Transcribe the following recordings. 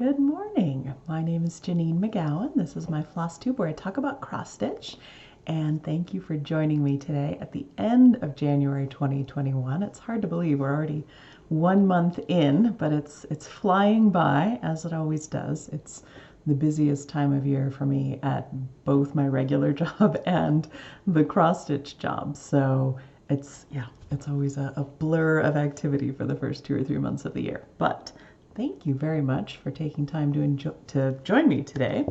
Good morning. My name is Janine McGowan. This is my Flosstube where I talk about cross stitch. And thank you for joining me today at the end of January 2021. It's hard to believe we're already 1 month in, but it's flying by as it always does. It's the busiest time of year for me at both my regular job and the cross stitch job. So it's always a blur of activity for the first 2 or 3 months of the year. But thank you very much for taking time to join me today.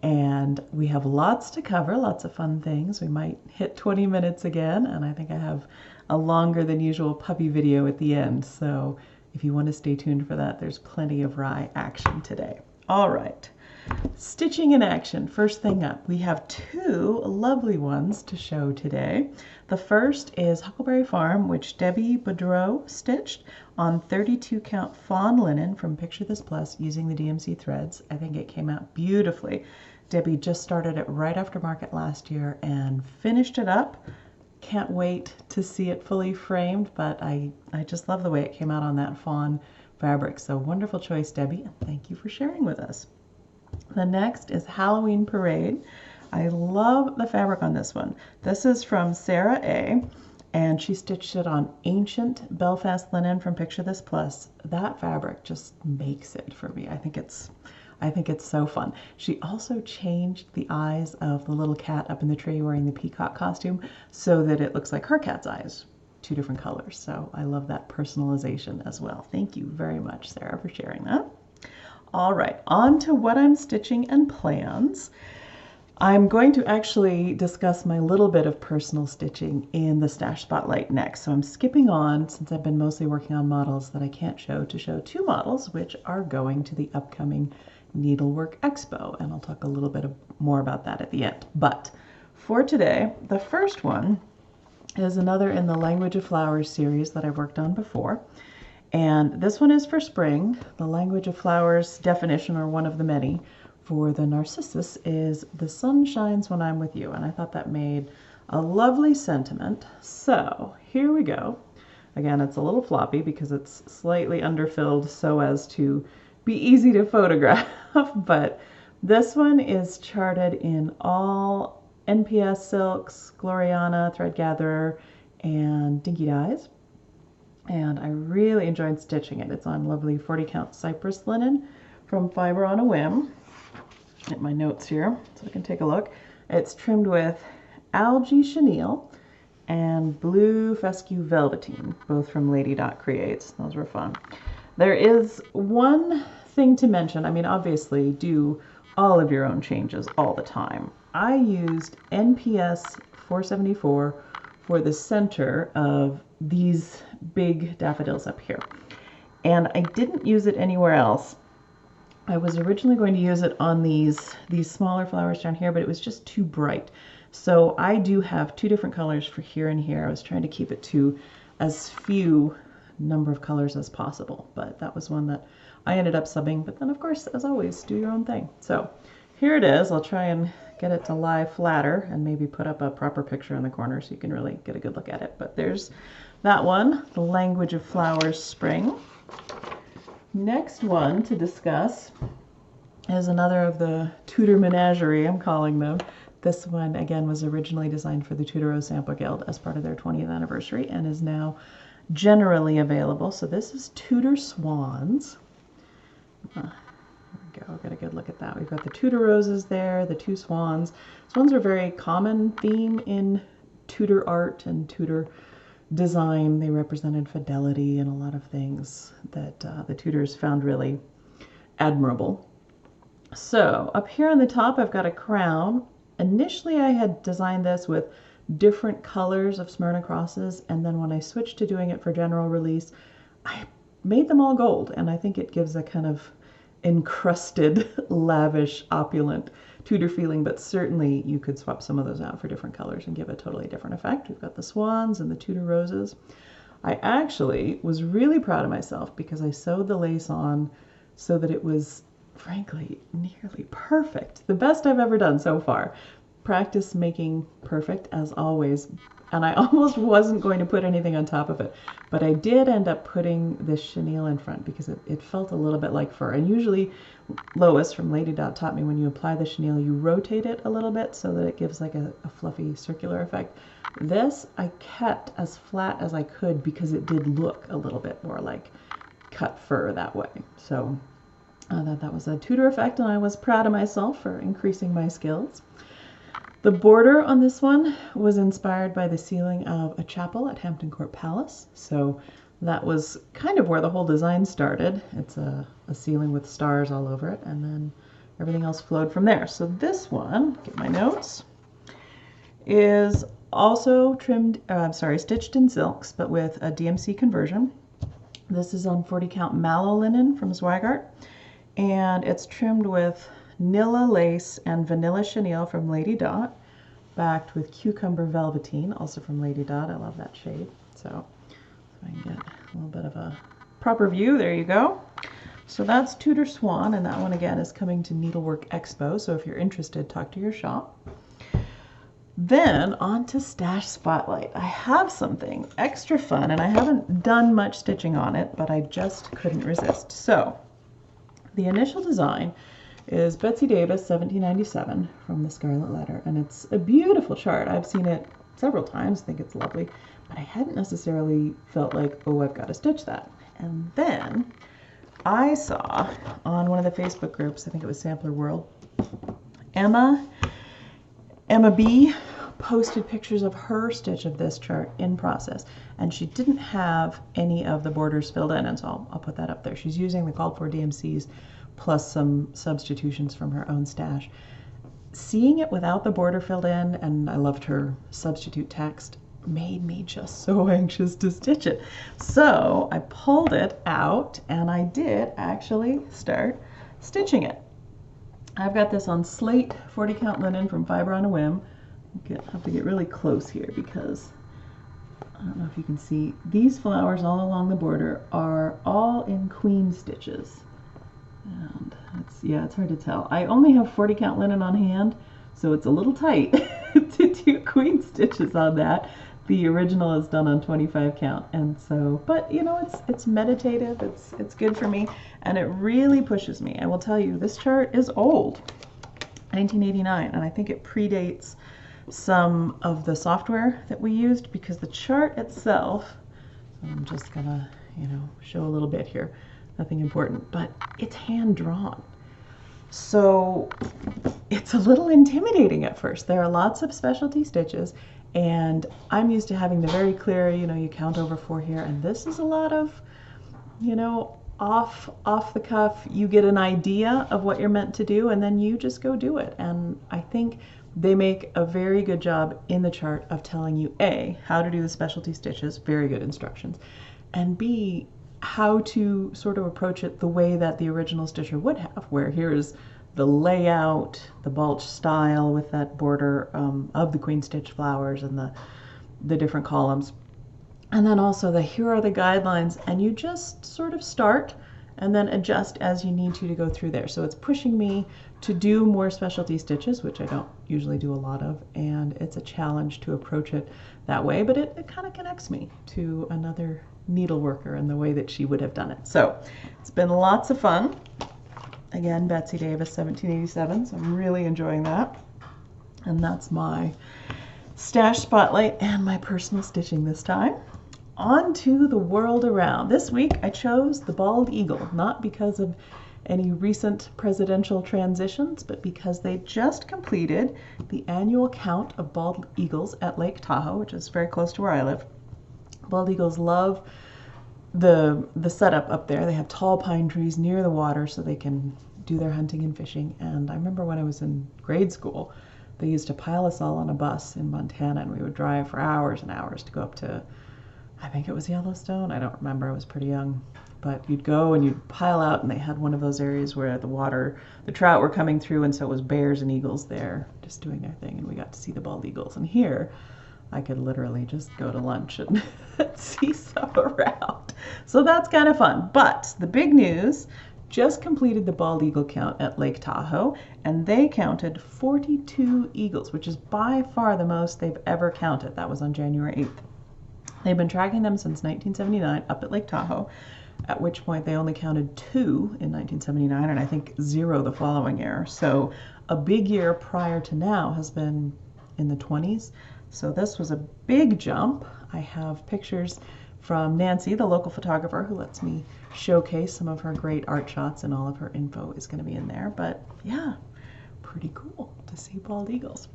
And we have lots to cover, lots of fun things. We might hit 20 minutes again, and I think I have a longer than usual puppy video at the end. So if you want to stay tuned for that, there's plenty of wry action today. All right, stitching in action. First thing up, we have 2 lovely ones to show today. The first is Huckleberry Farm, which Debbie Boudreau stitched on 32 count fawn linen from Picture This Plus using the DMC threads. I think it came out beautifully. Debbie just started it right after market last year and finished it up. Can't wait to see it fully framed, but I just love the way it came out on that fawn fabric. So wonderful choice, Debbie, and thank you for sharing with us. The next is Halloween Parade. I love the fabric on this one. This is from Sarah A, and she stitched it on ancient Belfast linen from Picture This Plus. That fabric just makes it for me. I think it's so fun. She also changed the eyes of the little cat up in the tree wearing the peacock costume so that it looks like her cat's eyes, 2 different colors. So I love that personalization as well. Thank you very much, Sarah, for sharing that. All right, on to what I'm stitching and plans. I'm going to actually discuss my little bit of personal stitching in the Stash Spotlight next. So I'm skipping on, since I've been mostly working on models that I can't show, to show 2 models which are going to the upcoming Needlework Expo, and I'll talk a little bit more about that at the end. But for today, the first one is another in the Language of Flowers series that I've worked on before. And this one is for spring. The Language of Flowers definition, or one of the many, for the narcissus is "the sun shines when I'm with you," and I thought that made a lovely sentiment. So here we go. Again, it's a little floppy because it's slightly underfilled so as to be easy to photograph, but this one is charted in all NPS silks, Gloriana, Thread Gatherer, and Dinky Dyes. And I really enjoyed stitching it. It's on lovely 40 count Cyprus linen from Fiber On A Whim. Get my notes here so I can take a look. It's trimmed with Algae chenille and blue Fescue velveteen, both from Lady Creates. Those were fun. There is one thing to mention. I mean, obviously do all of your own changes all the time. I used NPS 474 for the center of these big daffodils up here, and I didn't use it anywhere else. I was originally going to use it on these smaller flowers down here, but it was just too bright. So I do have 2 different colors for here and here. I was trying to keep it to as few number of colors as possible, but that was one that I ended up subbing. But then, of course, as always, do your own thing. So here it is. I'll try and get it to lie flatter and maybe put up a proper picture in the corner so you can really get a good look at it. But there's that one, the Language of Flowers Spring. Next one to discuss is another of the Tudor menagerie, I'm calling them. This one, again, was originally designed for the Tudor Sampler Guild as part of their 20th anniversary and is now generally available. So this is Tudor Swans. There we go, get a good look at that. We've got the Tudor roses there, the 2 swans. Swans are a very common theme in Tudor art and Tudor design. They represented fidelity and a lot of things that the Tudors found really admirable. So up here on the top, I've got a crown. Initially, I had designed this with different colors of Smyrna crosses, and then when I switched to doing it for general release, I made them all gold, and I think it gives a kind of encrusted, lavish, opulent Tudor feeling, but certainly you could swap some of those out for different colors and give a totally different effect. We've got the swans and the Tudor roses. I actually was really proud of myself because I sewed the lace on so that it was, frankly, nearly perfect. The best I've ever done so far. practice making perfect as always, and I almost wasn't going to put anything on top of it, but I did end up putting this chenille in front because it felt a little bit like fur. And usually Lois from Lady Dot taught me when you apply the chenille, you rotate it a little bit so that it gives like a fluffy circular effect. This I kept as flat as I could because it did look a little bit more like cut fur that way. So that was a Tudor effect, and I was proud of myself for increasing my skills. The border on this one was inspired by the ceiling of a chapel at Hampton Court Palace. So that was kind of where the whole design started. It's a ceiling with stars all over it, and then everything else flowed from there. So this one, get my notes, is also stitched in silks, but with a DMC conversion. This is on 40 count Mallow linen from Zweigart, and it's trimmed with Nilla lace and vanilla chenille from Lady Dot, backed with cucumber velveteen, also from Lady Dot. I love that shade. So if I can get a little bit of a proper view, there you go. So that's Tudor Swan, and that one again is coming to Needlework Expo. So if you're interested, talk to your shop. Then on to Stash Spotlight. I have something extra fun, and I haven't done much stitching on it, but I just couldn't resist. So the initial design is Betsy Davis 1797 from the Scarlet Letter, and it's a beautiful chart. I've seen it several times, I think it's lovely, but I hadn't necessarily felt like, oh, I've got to stitch that. And then I saw on one of the Facebook groups, I think it was Sampler World, Emma B posted pictures of her stitch of this chart in process, and she didn't have any of the borders filled in, and so I'll put that up there. She's using the called for DMCs plus some substitutions from her own stash. Seeing it without the border filled in, and I loved her substitute text, made me just so anxious to stitch it. So I pulled it out, and I did actually start stitching it. I've got this on Slate 40 count linen from Fiber On A Whim. Have to get really close here because I don't know if you can see, these flowers all along the border are all in queen stitches. And it's hard to tell. I only have 40 count linen on hand, so it's a little tight to do queen stitches on that. The original is done on 25 count, and so, but you know, it's meditative, it's good for me, and it really pushes me. I will tell you, this chart is old, 1989, and I think it predates some of the software that we used, because the chart itself, I'm just gonna, show a little bit here, nothing important, but it's hand drawn. So it's a little intimidating at first. There are lots of specialty stitches, and I'm used to having the very clear, you count over 4 here, and this is a lot of, off the cuff. You get an idea of what you're meant to do, and then you just go do it. And I think they make a very good job in the chart of telling you, A, how to do the specialty stitches, very good instructions, and B, how to sort of approach it the way that the original stitcher would have, where here is the layout, the bulge style with that border of the queen stitch flowers and the different columns. And then also here are the guidelines, and you just sort of start and then adjust as you need to go through there. So it's pushing me to do more specialty stitches, which I don't usually do a lot of, and it's a challenge to approach it that way, but it kind of connects me to another needleworker in the way that she would have done it. So it's been lots of fun. Again, Betsy Davis 1787, so I'm really enjoying that. And that's my stash spotlight and my personal stitching this time. On to the world around. This week I chose the bald eagle, not because of any recent presidential transitions, but because they just completed the annual count of bald eagles at Lake Tahoe, which is very close to where I live. Bald eagles love the setup up there. They have tall pine trees near the water so they can do their hunting and fishing. And I remember when I was in grade school, they used to pile us all on a bus in Montana, and we would drive for hours and hours to go up to, I think it was Yellowstone. I don't remember. I was pretty young. But you'd go and you'd pile out, and they had one of those areas where the trout were coming through, and so it was bears and eagles there just doing their thing, and we got to see the bald eagles. And here, I could literally just go to lunch and see some around. So that's kind of fun. But the big news, just completed the bald eagle count at Lake Tahoe, and they counted 42 eagles, which is by far the most they've ever counted. That was on January 8th. They've been tracking them since 1979 up at Lake Tahoe, at which point they only counted 2 in 1979 and I think 0 the following year. So a big year prior to now has been in the 20s. So this was a big jump. I have pictures from Nancy, the local photographer, who lets me showcase some of her great art shots, and all of her info is going to be in there. But yeah, pretty cool to see bald eagles.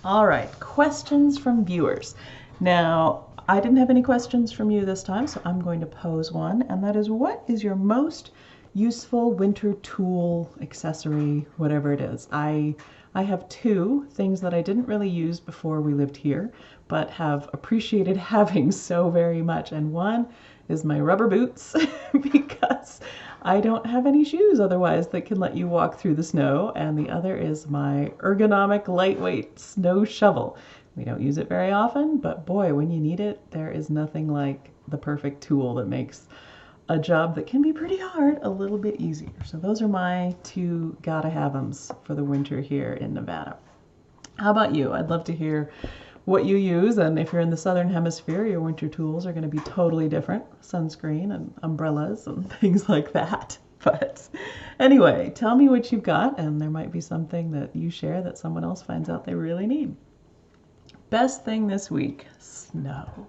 All right, questions from viewers. Now, I didn't have any questions from you this time, so I'm going to pose one, and that is, what is your most useful winter tool, accessory, whatever it is? I have 2 things that I didn't really use before we lived here, but have appreciated having so very much. And one is my rubber boots, because I don't have any shoes otherwise that can let you walk through the snow. And the other is my ergonomic, lightweight snow shovel. We don't use it very often, but boy, when you need it, there is nothing like the perfect tool that makes a job that can be pretty hard a little bit easier. So those are my 2 gotta have ems for the winter here in Nevada. How about you? I'd love to hear what you use, and if you're in the southern hemisphere, your winter tools are going to be totally different. Sunscreen and umbrellas and things like that. But anyway, tell me what you've got, and there might be something that you share that someone else finds out they really need. Best thing this week, snow.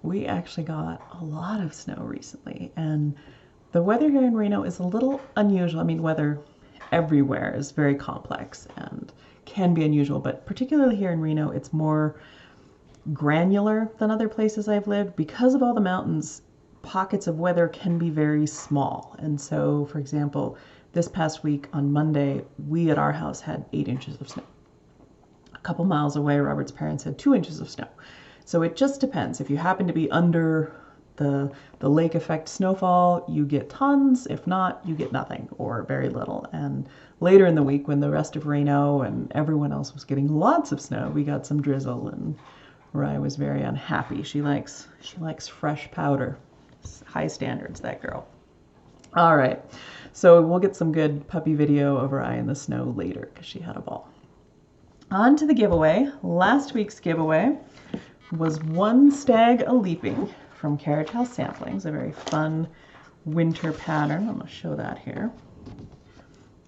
We actually got a lot of snow recently, and the weather here in Reno is a little unusual. I mean, weather everywhere is very complex and can be unusual, but particularly here in Reno, it's more granular than other places I've lived. Because of all the mountains, pockets of weather can be very small. And so, for example, this past week on Monday, we at our house had 8 inches of snow. A couple miles away, Robert's parents had 2 inches of snow. So it just depends. If you happen to be under the lake effect snowfall, you get tons. If not, you get nothing or very little. And later in the week, when the rest of Reno and everyone else was getting lots of snow, we got some drizzle, and Rye was very unhappy. She likes fresh powder. High standards, that girl. All right, so we'll get some good puppy video of Rye in the snow later because she had a ball. On to the giveaway. Last week's giveaway was 1 Stag a Leaping from Carriage House Samplings, a very fun winter pattern. I'm going to show that here.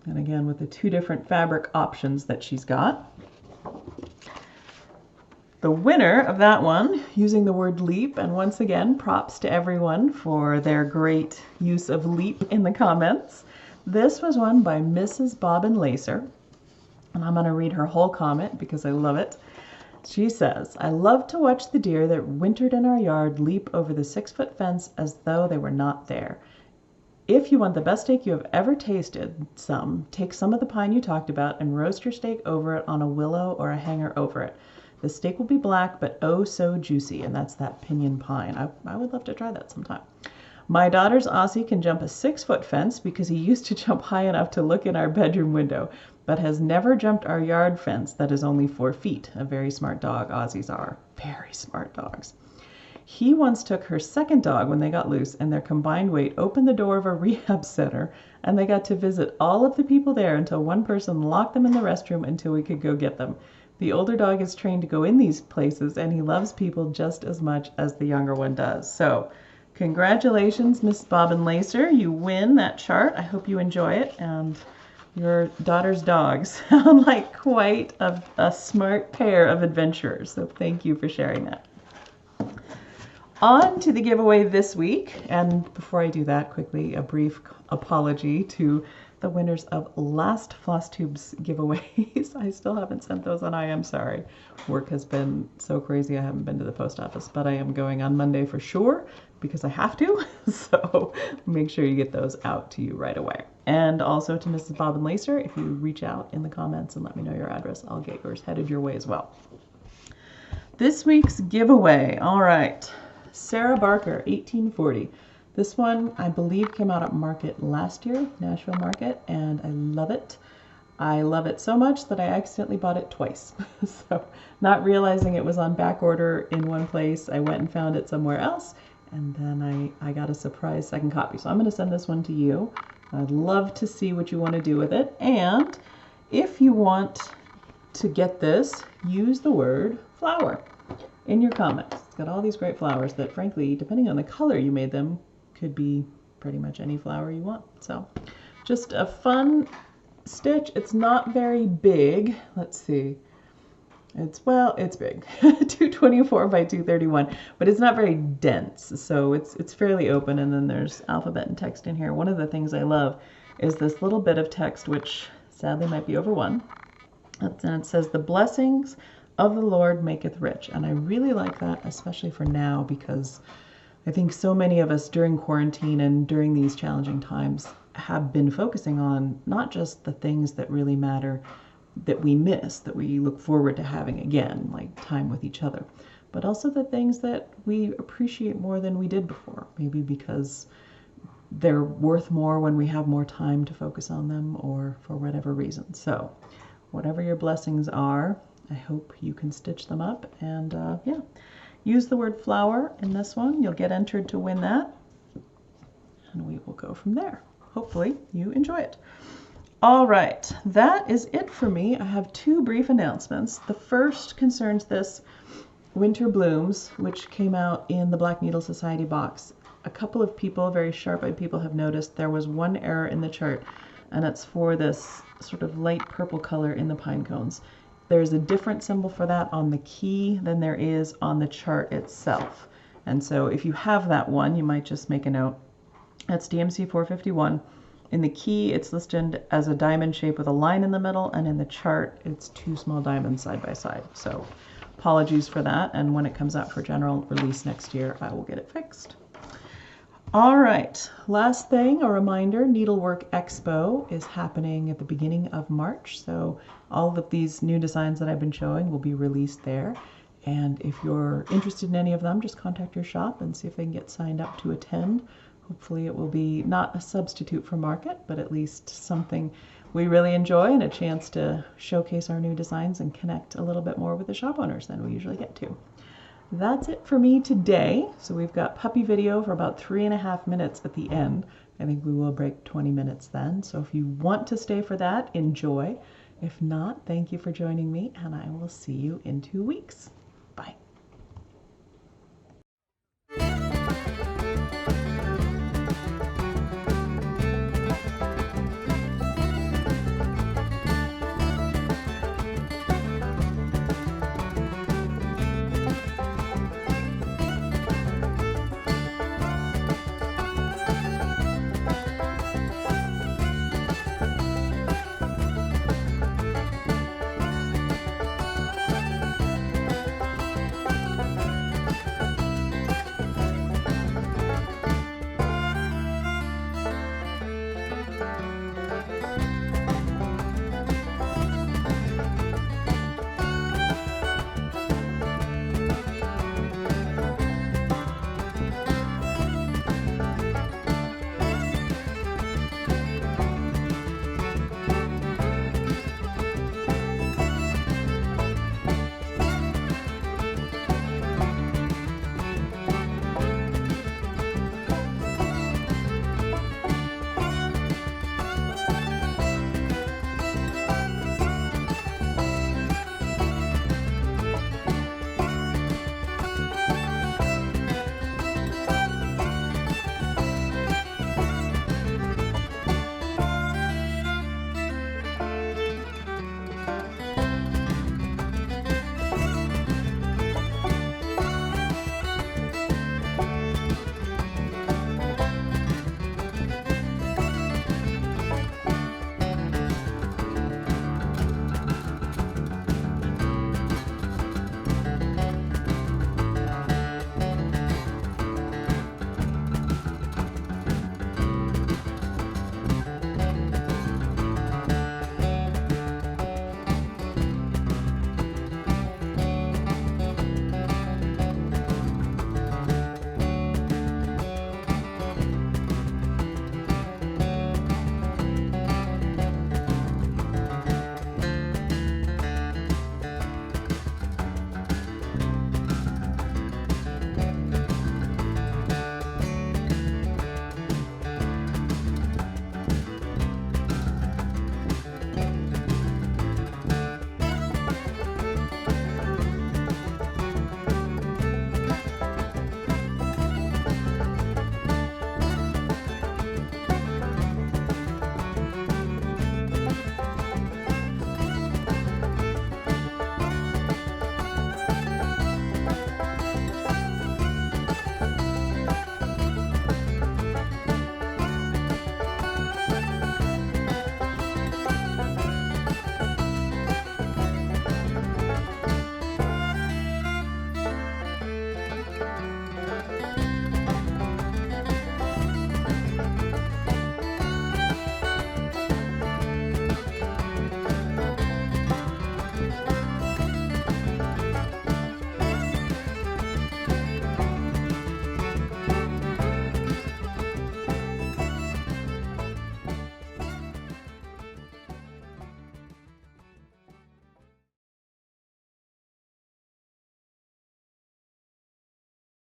And again, with the 2 different fabric options that she's got. The winner of that one, using the word leap, and once again, props to everyone for their great use of leap in the comments. This was won by Mrs. Bobbin Lacer, and I'm going to read her whole comment because I love it. She says, "I love to watch the deer that wintered in our yard leap over the 6-foot fence as though they were not there. If you want the best steak you have ever tasted, take some of the pine you talked about and roast your steak over it on a willow or a hanger over it. The steak will be black, but oh so juicy," and that's that pinyon pine. I would love to try that sometime. "My daughter's Aussie can jump a 6-foot fence because he used to jump high enough to look in our bedroom window, but has never jumped our yard fence that is only 4 feet. A very smart dog, Aussies are. Very smart dogs. He once took her second dog when they got loose, and their combined weight opened the door of a rehab center, and they got to visit all of the people there until one person locked them in the restroom until we could go get them. The older dog is trained to go in these places, and he loves people just as much as the younger one does." So, congratulations, Miss Bobbin Lacer. You win that chart. I hope you enjoy it, and your daughter's dogs sound like quite a smart pair of adventurers. So thank you for sharing that. On to the giveaway this week, and before I do that, quickly a brief apology to the winners of last Flosstube's giveaways. I still haven't sent those, and I am sorry. Work has been so crazy I haven't been to the post office, but I am going on Monday for sure because I have to, so make sure you get those out to you right away. And also to Mrs. Bobbin Lacer, if you reach out in the comments and let me know your address, I'll get yours headed your way as well. This week's giveaway, all right. Sarah Barker, 1840. This one, I believe, came out at Market last year, Nashville Market, and I love it. I love it so much that I accidentally bought it twice. So, not realizing it was on back order in one place, I went and found it somewhere else, and then I got a surprise second copy. So I'm going to send this one to you. I'd love to see what you want to do with it. And if you want to get this, use the word flower in your comments. It's got all these great flowers that, frankly, depending on the color you made them, could be pretty much any flower you want. So just a fun stitch. It's not very big. Let's see. It's big, 224 by 231, but it's not very dense, so it's fairly open, and then there's alphabet and text in here. One of the things I love is this little bit of text, which sadly might be over one, and it says, "The blessings of the Lord maketh rich," and I really like that, especially for now, because I think so many of us during quarantine and during these challenging times have been focusing on not just the things that really matter, that we miss, that we look forward to having again, like time with each other, but also the things that we appreciate more than we did before, maybe because they're worth more when we have more time to focus on them, or for whatever reason. So whatever your blessings are, I hope you can stitch them up, and yeah, use the word flower in this one. You'll get entered to win that, and we will go from there. Hopefully you enjoy it. All right, that is it for me. I have two brief announcements. The first concerns this Winter Blooms, which came out in the Black Needle Society box. A couple of people, very sharp-eyed people, have noticed there was one error in the chart, and it's for this sort of light purple color in the pine cones. There's a different symbol for that on the key than there is on the chart itself. And so if you have that one, you might just make a note. That's DMC 451. In the key, it's listed as a diamond shape with a line in the middle, and in the chart, it's two small diamonds side by side. So apologies for that, and when it comes out for general release next year, I will get it fixed. All right, last thing, a reminder, Needlework Expo is happening at the beginning of March, so all of these new designs that I've been showing will be released there. And if you're interested in any of them, just contact your shop and see if they can get signed up to attend. Hopefully it will be not a substitute for market, but at least something we really enjoy, and a chance to showcase our new designs and connect a little bit more with the shop owners than we usually get to. That's it for me today. So we've got puppy video for about 3.5 minutes at the end. I think we will break 20 minutes then. So if you want to stay for that, enjoy. If not, thank you for joining me, and I will see you in 2 weeks.